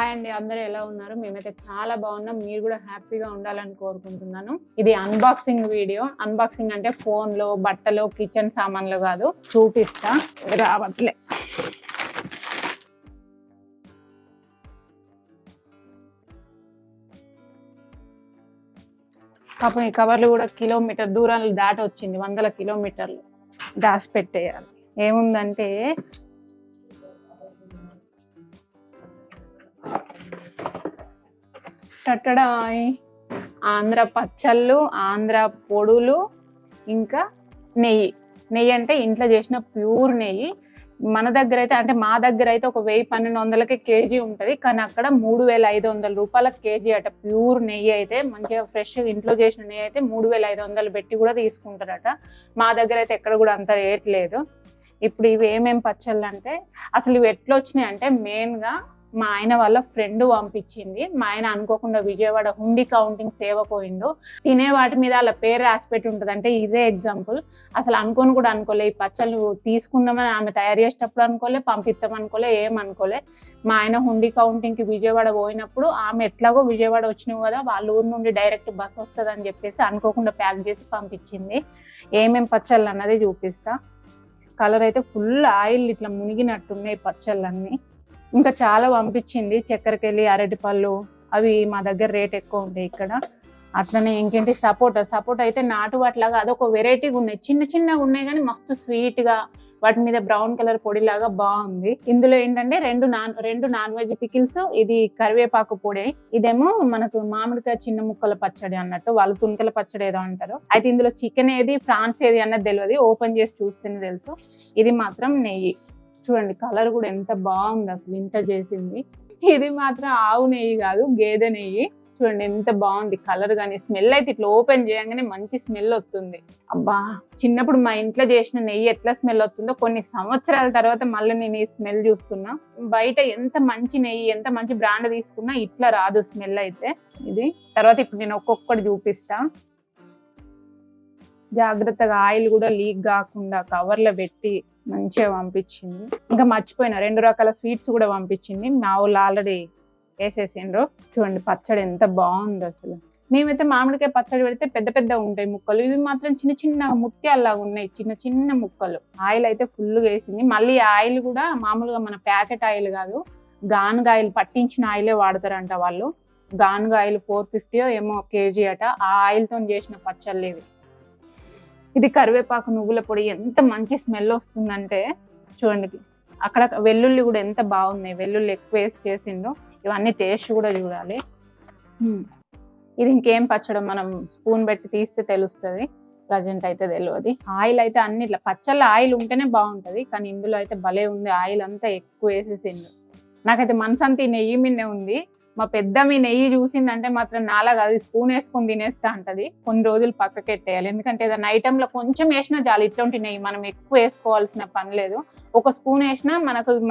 Hi అండి, అందరూ ఎలా ఉన్నారు? మేమైతే చాలా బాగున్నాం. మీరు కూడా హ్యాపీగా ఉండాలని కోరుకుంటున్నాను. ఇది అన్బాక్సింగ్ వీడియో. అన్బాక్సింగ్ అంటే ఫోన్లో, బట్టలు, కిచెన్ సామాన్లు కాదు. చూపిస్తా, రావట్లే. పాపం ఈ కవర్లు కూడా కిలోమీటర్ దూరాలు దాటి వచ్చింది, 100 కిలోమీటర్లు దాచి పెట్టేయాలి. ఏముందంటే కట్టడాయి ఆంధ్ర పచ్చళ్ళు, ఆంధ్ర పొడులు, ఇంకా నెయ్యి అంటే ఇంట్లో చేసిన ప్యూర్ నెయ్యి. మన దగ్గర అయితే అంటే మా దగ్గర అయితే ఒక 1000-1200 కేజీ ఉంటుంది, కానీ అక్కడ 3500 రూపాయలకు కేజీ అట. ప్యూర్ నెయ్యి అయితే మంచిగా ఫ్రెష్ ఇంట్లో చేసిన నెయ్యి అయితే 3500 పెట్టి కూడా తీసుకుంటారట. మా దగ్గర అయితే ఎక్కడ కూడా అంత రేట్ లేదు. ఇప్పుడు ఇవి ఏమేమి పచ్చళ్ళు అంటే, అసలు ఇవి ఎట్లా వచ్చినాయి అంటే మెయిన్గా మా ఆయన వాళ్ళ ఫ్రెండ్ పంపించింది. మా ఆయన అనుకోకుండా విజయవాడ హుండీ కౌంటింగ్ సేవ పోయిండు. తినే వాటి మీద అలా పేరు రాసిపెట్టి ఉంటుంది. అంటే ఇదే ఎగ్జాంపుల్. అసలు అనుకోని కూడా అనుకోలే, ఈ పచ్చళ్ళు తీసుకుందామని ఆమె తయారు చేసేటప్పుడు అనుకోలే, పంపిస్తాం అనుకోలే, ఏమనుకోలే. మా ఆయన హుండీ కౌంటింగ్కి విజయవాడ పోయినప్పుడు ఆమె ఎట్లాగో విజయవాడ వచ్చినావు కదా, వాళ్ళ ఊరు నుండి డైరెక్ట్ బస్ వస్తుంది అని చెప్పేసి అనుకోకుండా ప్యాక్ చేసి పంపించింది. ఏమేమి పచ్చళ్ళు అన్నది చూపిస్తా. కలర్ అయితే ఫుల్ ఆయిల్ ఇట్లా మునిగినట్టున్నాయి పచ్చళ్ళన్నీ. ఇంకా చాలా పంపించింది. చక్కెరకెళ్ళి, అరటిపళ్ళు, అవి మా దగ్గర రేట్ ఎక్కువ ఉంటాయి ఇక్కడ. అట్లనే ఇంకేంటి సపోటా అయితే నాటు వాటిలాగా అదొక వెరైటీగా ఉన్నాయి. చిన్నగా ఉన్నాయి కానీ మస్తు స్వీట్గా, వాటి మీద బ్రౌన్ కలర్ పొడిలాగా బాగుంది. ఇందులో ఏంటంటే రెండు నాన్ వెజ్ పికిల్స్, ఇది కరివేపాకు పొడి, ఇదేమో మనకు మామిడికాయ చిన్న ముక్కల పచ్చడి అన్నట్టు, వాళ్ళు తుణకల పచ్చడి ఏదో అంటారు. అయితే ఇందులో చికెన్ ఏది, ఫ్రాన్స్ ఏది అన్నది తెలియదు, ఓపెన్ చేసి చూస్తేనే తెలుసు. ఇది మాత్రం నెయ్యి. చూడండి కలర్ కూడా ఎంత బాగుంది, అసలు ఇంత చేసింది. ఇది మాత్రం ఆవు నెయ్యి కాదు, గేదె నెయ్యి. చూడండి ఎంత బాగుంది కలర్, కానీ స్మెల్ అయితే ఇట్లా ఓపెన్ చేయగానే మంచి స్మెల్ వస్తుంది. అబ్బా, చిన్నప్పుడు మా ఇంట్లో చేసిన నెయ్యి ఎట్లా స్మెల్ వస్తుందో కొన్ని సంవత్సరాల తర్వాత మళ్ళీ నేను ఈ స్మెల్ చూస్తున్నా. బయట ఎంత మంచి నెయ్యి, ఎంత మంచి బ్రాండ్ తీసుకున్నా ఇట్లా రాదు స్మెల్ అయితే. ఇది తర్వాత ఇప్పుడు నేను ఒక్కొక్కటి చూపిస్తా. జాగ్రత్తగా ఆయిల్ కూడా లీక్ కాకుండా కవర్లో పెట్టి మంచిగా పంపించింది. ఇంకా మర్చిపోయినా 2 రకాల స్వీట్స్ కూడా పంపించింది. మా వాళ్ళు ఆల్రెడీ వేసేసిండ్రు. చూడండి పచ్చడి ఎంత బాగుంది అసలు. మేమైతే మామిడికాయ పచ్చడి పెడితే పెద్ద ఉంటాయి ముక్కలు, ఇవి మాత్రం చిన్న ముత్యాల్లాగా ఉన్నాయి, చిన్న ముక్కలు. ఆయిల్ అయితే ఫుల్గా వేసింది. మళ్ళీ ఆయిల్ కూడా మామూలుగా మన ప్యాకెట్ ఆయిల్ కాదు, గానుగ ఆయిల్, పట్టించిన ఆయిలే వాడతారంట వాళ్ళు. గానుగ ఆయిల్ 450 ఏమో కేజీ అట. ఆ ఆయిల్తో చేసిన పచ్చళ్ళు ఇవి. ఇది కరివేపాకు, నువ్వుల పొడి, ఎంత మంచి స్మెల్ వస్తుందంటే చూడండి. అక్కడ వెల్లుల్లి కూడా ఎంత బాగున్నాయి, వెల్లుల్లి ఎక్కువ వేసి చేసిండ్రు. ఇవన్నీ టేస్ట్ కూడా చూడాలి. ఇది ఇంకేం పచ్చడం మనం స్పూన్ పెట్టి తీస్తే తెలుస్తుంది, ప్రజెంట్ అయితే తెలియదు. ఆయిల్ అయితే అన్ని ఇట్లా పచ్చళ్ళ ఆయిల్ ఉంటేనే బాగుంటుంది, కానీ ఇందులో అయితే భలే ఉంది. ఆయిల్ అంతా ఎక్కువ వేసేసిండ్రు. నాకైతే మనసంతా ఈ నెయ్యి మిన్నే ఉంది. మా పెద్ద మీ నెయ్యి చూసిందంటే మాత్రం నాలాగా అది స్పూన్ వేసుకొని తినేస్తా అంటది. కొన్ని రోజులు పక్కకి పెట్టేయాలి, ఎందుకంటే ఏదైనా ఐటెంలో కొంచెం వేసినా చాలు. ఇట్లాంటి నెయ్యి మనం ఎక్కువ వేసుకోవాల్సిన పని లేదు. ఒక స్పూన్ వేసినా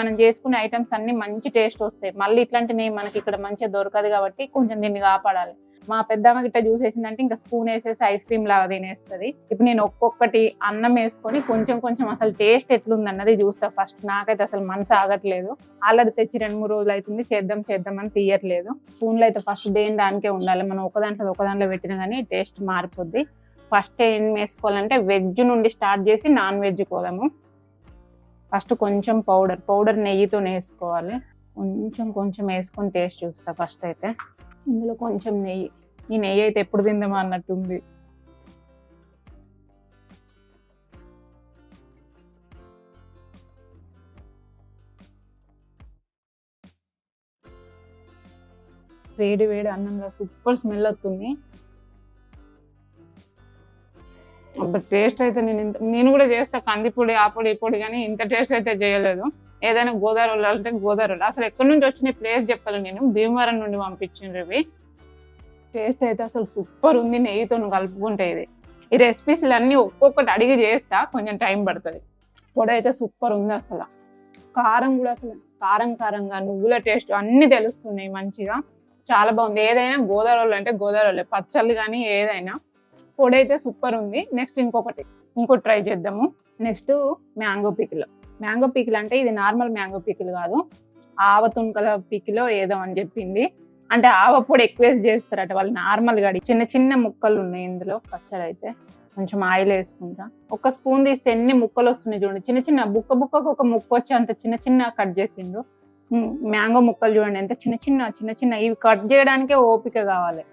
మనం చేసుకునే ఐటమ్స్ అన్ని మంచి టేస్ట్ వస్తాయి. మళ్ళీ ఇట్లాంటి నెయ్యి మనకి ఇక్కడ మంచిగా దొరకదు కాబట్టి కొంచెం దీన్ని కాపాడాలి. మా పెద్దమ్మ గిట్ట చూసేసిందంటే ఇంకా స్పూన్ వేసేసి ఐస్ క్రీమ్ లాగా తినేస్తుంది. ఇప్పుడు నేను ఒక్కొక్కటి అన్నం వేసుకొని కొంచెం అసలు టేస్ట్ ఎట్లుంది అన్నది చూస్తా ఫస్ట్. నాకైతే అసలు మనసు ఆగట్లేదు. ఆల్రెడీ తెచ్చి 2-3 రోజులు అవుతుంది, చేద్దాం అని తీయట్లేదు. స్పూన్లో అయితే ఫస్ట్ దానికే ఉండాలి. మనం ఒక దాంట్లో పెట్టినా కానీ టేస్ట్ మారిపోద్ది. ఫస్ట్ ఏం వేసుకోవాలంటే వెజ్ నుండి స్టార్ట్ చేసి నాన్ వెజ్ పోదాము. ఫస్ట్ కొంచెం పౌడర్ నెయ్యితో వేసుకోవాలి. కొంచెం వేసుకొని టేస్ట్ చూస్తా ఫస్ట్ అయితే. ఇందులో కొంచెం నెయ్యి. ఈ నెయ్యి అయితే ఎప్పుడు తిందామా అన్నట్టుంది. వేడి అన్నంగా సూపర్ స్మెల్ వస్తుంది. అబ్బా, టేస్ట్ అయితే నేను కూడా చేస్తా కందిపొడి, ఆ పొడి ఈ పొడి, కానీ ఇంత టేస్ట్ అయితే చేయలేదు. ఏదైనా గోదావరి అంటే గోదావరి అసలు ఎక్కడి నుంచి వచ్చిన ప్లేస్ చెప్పాలి నేను. భీమవరం నుండి పంపించిండ్రు ఇవి. టేస్ట్ అయితే అసలు సూపర్ ఉంది నెయ్యితో కలుపుకుంటే. ఈ రెసిపీస్లు అన్నీ ఒక్కొక్కటి అడిగి చేస్తా, కొంచెం టైం పడుతుంది. పొడి అయితే సూపర్ ఉంది అసలు. కారం కూడా అసలు కారంగా, నువ్వుల టేస్ట్ అన్నీ తెలుస్తున్నాయి మంచిగా. చాలా బాగుంది. ఏదైనా గోదావరి అంటే గోదావరి పచ్చళ్ళు కానీ ఏదైనా. పొడి అయితే సూపర్ ఉంది. నెక్స్ట్ ఇంకోటి ట్రై చేద్దాము. నెక్స్ట్ మ్యాంగో పికిల్ అంటే ఇది నార్మల్ మ్యాంగో పికిల్ కాదు, ఆవ తుంకల పికిలో ఏదో అని చెప్పింది. అంటే ఆవ పొడి ఎక్కువ వేసి చేస్తారట వాళ్ళు నార్మల్గా. చిన్న చిన్న ముక్కలు ఉన్నాయి ఇందులో. పచ్చడి అయితే కొంచెం ఆయిల్ వేసుకుంటా. ఒక స్పూన్ తీస్తే ఎన్ని ముక్కలు వస్తున్నాయి చూడండి. చిన్న చిన్న బుక్కకు ఒక ముక్క వచ్చి అంత చిన్న చిన్న కట్ చేసిండ్రు. మ్యాంగో ముక్కలు చూడండి ఎంత చిన్న చిన్న ఇవి కట్ చేయడానికే ఓపిక కావాలి.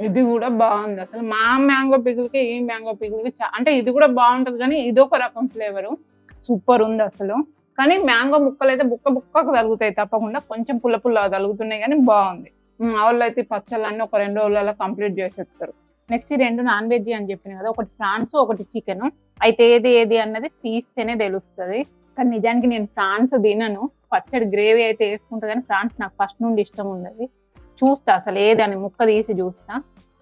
ఇది కూడా బాగుంది అసలు. మా మ్యాంగో పికిల్కి ఈ మ్యాంగో పికిల్కి అంటే ఇది కూడా బాగుంటుంది కానీ ఇదొక రకం ఫ్లేవరు. సూపర్ ఉంది అసలు. కానీ మ్యాంగో ముక్కలు అయితే బుక్కకు తగులుతాయి తప్పకుండా. కొంచెం పుల్ల తగులుతున్నాయి కానీ బాగుంది. మా వాళ్ళు అయితే పచ్చళ్ళన్నీ ఒక 2 రోజులలో కంప్లీట్ చేసేస్తారు. నెక్స్ట్ ఈ 2 నాన్ వెజ్ అని చెప్పిన కదా, ఒకటి ఫ్రాన్స్ ఒకటి చికెన్. అయితే ఏది అన్నది తీస్తేనే తెలుస్తుంది. కానీ నిజానికి నేను ఫ్రాన్స్ తినను. పచ్చడి గ్రేవీ అయితే వేసుకుంటా కానీ ఫ్రాన్స్ నాకు ఫస్ట్ నుండి ఇష్టం ఉండదు. చూస్తా అసలు ఏదని ముక్క తీసి చూస్తా.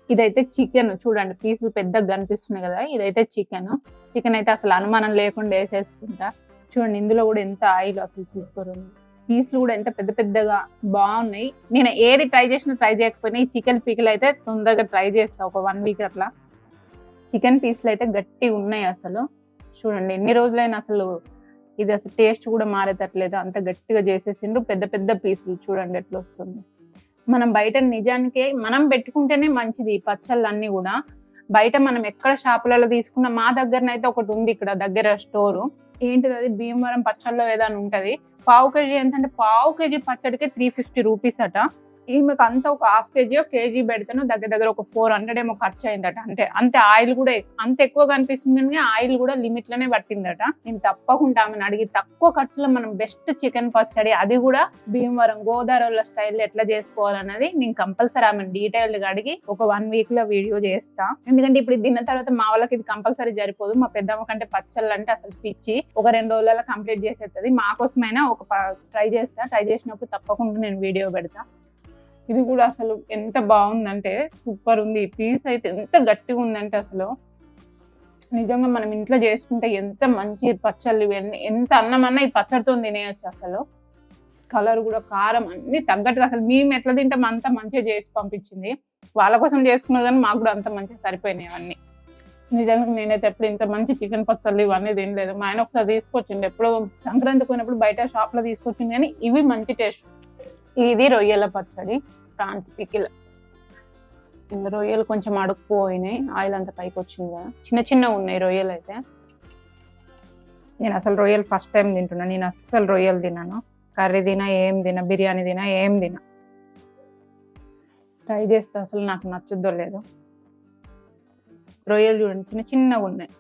ఇదైతే చికెన్ చూడండి, పీసులు పెద్దగా కనిపిస్తున్నాయి కదా, ఇదైతే చికెన్ అయితే అసలు అనుమానం లేకుండా వేసేసుకుంటా. చూడండి ఇందులో కూడా ఎంత ఆయిల్, అసలు సూపర్ ఉంది. పీసులు కూడా ఎంత పెద్దగా బాగున్నాయి. నేను ఏది ట్రై చేయకపోయినా ఈ చికెన్ పీకులు అయితే తొందరగా ట్రై చేస్తా. ఒక 1 వీక్ అట్లా. చికెన్ పీసులు అయితే గట్టిగా ఉన్నాయి అసలు. చూడండి ఎన్ని రోజులైనా అసలు ఇది అసలు టేస్ట్ కూడా మారేటట్లేదు, అంత గట్టిగా చేసేసిండ్రు. పెద్ద పీసులు చూడండి ఎట్లా వస్తుంది. మనం బయట నిజానికి మనం పెట్టుకుంటేనే మంచిది. ఈ పచ్చళ్ళన్నీ కూడా బయట మనం ఎక్కడ షాపులలో తీసుకున్నా, మా దగ్గరనైతే ఒకటి ఉంది ఇక్కడ దగ్గర స్టోరు. ఏంటిది అది భీమవరం పచ్చళ్ళలో ఏదైనా ఉంటుంది. 1/2 kg ఎంతంటే 1/2 kg పచ్చడికి 350 రూపీస్ అట. ఈమెకు అంతా ఒక 1/2 kg పెడితేనో దగ్గర ఒక 400 ఏమో ఖర్చు అయిందట. అంటే అంతే. ఆయిల్ కూడా అంత ఎక్కువ కనిపిస్తుంది కానీ ఆయిల్ కూడా లిమిట్ లోనే పట్టిందట. నేను తప్పకుండా ఆమెను అడిగి తక్కువ ఖర్చులో మనం బెస్ట్ చికెన్ పచ్చడి, అది కూడా భీమవరం గోదావరి స్టైల్లో ఎట్లా చేసుకోవాలన్నది నేను కంపల్సరీ ఆమెను డీటెయిల్ గా అడిగి ఒక 1 వీక్ లో వీడియో చేస్తా. ఎందుకంటే ఇప్పుడు తిన్న తర్వాత మా వాళ్ళకి ఇది కంపల్సరీ సరిపోదు. మా పెద్దమ్మ కంటే పచ్చళ్ళు అంటే అసలు పిచ్చి. ఒక 2 రోజులలో కంప్లీట్ చేసేస్తుంది. మా కోసమైనా ఒక ట్రై చేసినప్పుడు తప్పకుండా నేను వీడియో పెడతా. ఇది కూడా అసలు ఎంత బాగుందంటే సూపర్ ఉంది. ఈ పీస్ అయితే ఎంత గట్టిగా ఉందంటే అసలు నిజంగా మనం ఇంట్లో చేసుకుంటే ఎంత మంచి పచ్చళ్ళు ఇవన్నీ. ఎంత అన్నమన్నా ఈ పచ్చడితో తినేయచ్చు అసలు. కలర్ కూడా, కారం అన్ని తగ్గట్టుగా అసలు మేము ఎట్లా తింటాం అంత మంచిగా చేసి పంపించింది. వాళ్ళ కోసం చేసుకున్నది కానీ మాకు కూడా అంత మంచిగా సరిపోయినాయి అవన్నీ. నిజంగా నేనైతే ఎప్పుడు ఇంత మంచి చికెన్ పచ్చళ్ళు ఇవన్నీ తినలేదు. మా ఆయన ఒకసారి తీసుకొచ్చిండు, ఎప్పుడో సంక్రాంతికి పోయినప్పుడు బయట షాప్లో తీసుకొచ్చింది కానీ ఇవి మంచి టేస్ట్. ఇది రొయ్యల పచ్చడి, ఫ్రాన్స్ పికిల్. ఇంకా రొయ్యలు కొంచెం అడుక్కుపోయినాయి, ఆయిల్ అంతా పైకి వచ్చింది కదా. చిన్న ఉన్నాయి రొయ్యలు అయితే. నేను అసలు రొయ్యలు ఫస్ట్ టైం తింటున్నా. నేను అస్సలు రొయ్యలు తిన్నాను. కర్రీ తినా, ఏం తినా, బిర్యానీ తినా, ఏం తినా. ట్రై చేస్తే అసలు నాకు నచ్చుద్దో లేదు. రొయ్యలు చూడండి చిన్నగా ఉన్నాయి.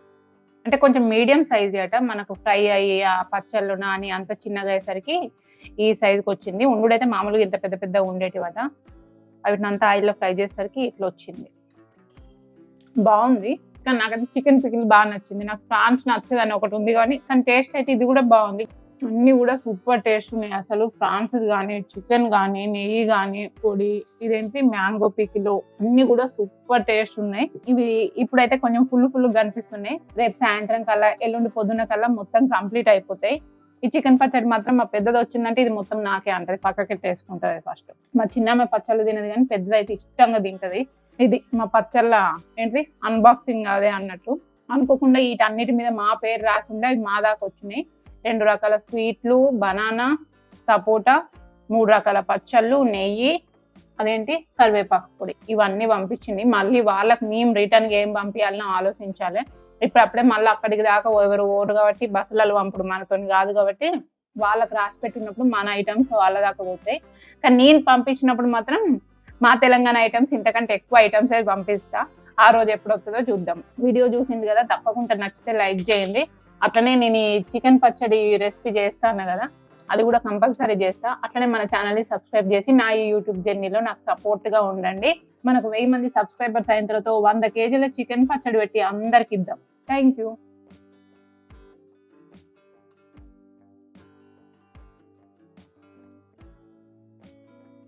అంటే కొంచెం మీడియం సైజ్ అట. మనకు ఫ్రై అయ్యి ఆ పచ్చళ్ళు నాని అంత చిన్నగా అయ్యేసరికి ఈ సైజుకి వచ్చింది. ఉండుడైతే మామూలుగా ఇంత పెద్దగా ఉండేటివట. వీటిని అంతా ఆయిల్లో ఫ్రై చేసేసరికి ఇట్లా వచ్చింది. బాగుంది. కానీ నాకైతే చికెన్ పికిల్ బాగా నచ్చింది. నాకు ఫ్రాన్స్ నచ్చదని ఒకటి ఉంది కానీ టేస్ట్ అయితే ఇది కూడా బాగుంది. అన్నీ కూడా సూపర్ టేస్ట్ ఉన్నాయి అసలు. ఫ్రాన్స్ కానీ, చికెన్ కానీ, నెయ్యి కానీ, పొడి, ఇదేంటి మ్యాంగో పికిలు, అన్ని కూడా సూపర్ టేస్ట్ ఉన్నాయి. ఇవి ఇప్పుడైతే కొంచెం ఫుల్ కనిపిస్తున్నాయి. రేపు సాయంత్రం కల్లా, ఎల్లుండి పొద్దున్న కల్లా మొత్తం కంప్లీట్ అయిపోతాయి. ఈ చికెన్ పచ్చడి మాత్రం మా పెద్దది వచ్చిందంటే ఇది మొత్తం నాకే అంటది, పక్కకి వేసుకుంటది ఫస్ట్. మా చిన్నమ్మ పచ్చళ్ళు తినదు కానీ పెద్దదైతే ఇష్టంగా తింటది. ఇది మా పచ్చళ్ళ ఏంటి అన్బాక్సింగ్ అదే అన్నట్టు. అనుకోకుండా వీటన్నిటి మీద మా పేరు రాసి ఉండే అవి మా దాకా వచ్చినాయి. 2 రకాల స్వీట్లు, బనానా, సపోటా, 3 రకాల పచ్చళ్ళు, నెయ్యి, అదేంటి కరివేపాకు పొడి, ఇవన్నీ పంపించింది. మళ్ళీ వాళ్ళకి మేము రిటర్న్గా ఏం పంపించాలని ఆలోచించాలి. ఇప్పుడప్పుడే మళ్ళీ అక్కడికి దాకా ఎవరు ఓరు కాబట్టి బస్సులలో పంపుడు మనతో కాదు కాబట్టి వాళ్ళకి రాసి పెట్టినప్పుడు మన ఐటమ్స్ వాళ్ళ దాకా పోతాయి. కానీ నేను పంపించినప్పుడు మాత్రం మా తెలంగాణ ఐటమ్స్ ఇంతకంటే ఎక్కువ ఐటమ్స్ అయితే పంపిస్తా. ఆ రోజు ఎప్పుడు వస్తుందో చూద్దాం. వీడియో చూసింది కదా, తప్పకుండా నచ్చితే లైక్ చేయండి. అట్లనే నేను ఈ చికెన్ పచ్చడి రెసిపీ చేస్తాను కదా, అది కూడా కంపల్సరీ చేస్తా. అట్లనే మన ఛానల్ని సబ్స్క్రైబ్ చేసి నా ఈ యూట్యూబ్ జర్నీలో నాకు సపోర్ట్గా ఉండండి. మనకు 1000 మంది సబ్స్క్రైబర్స్ అయిన తర్వాత 100 kgల చికెన్ పచ్చడి పెట్టి అందరికి ఇద్దాం. Thank you.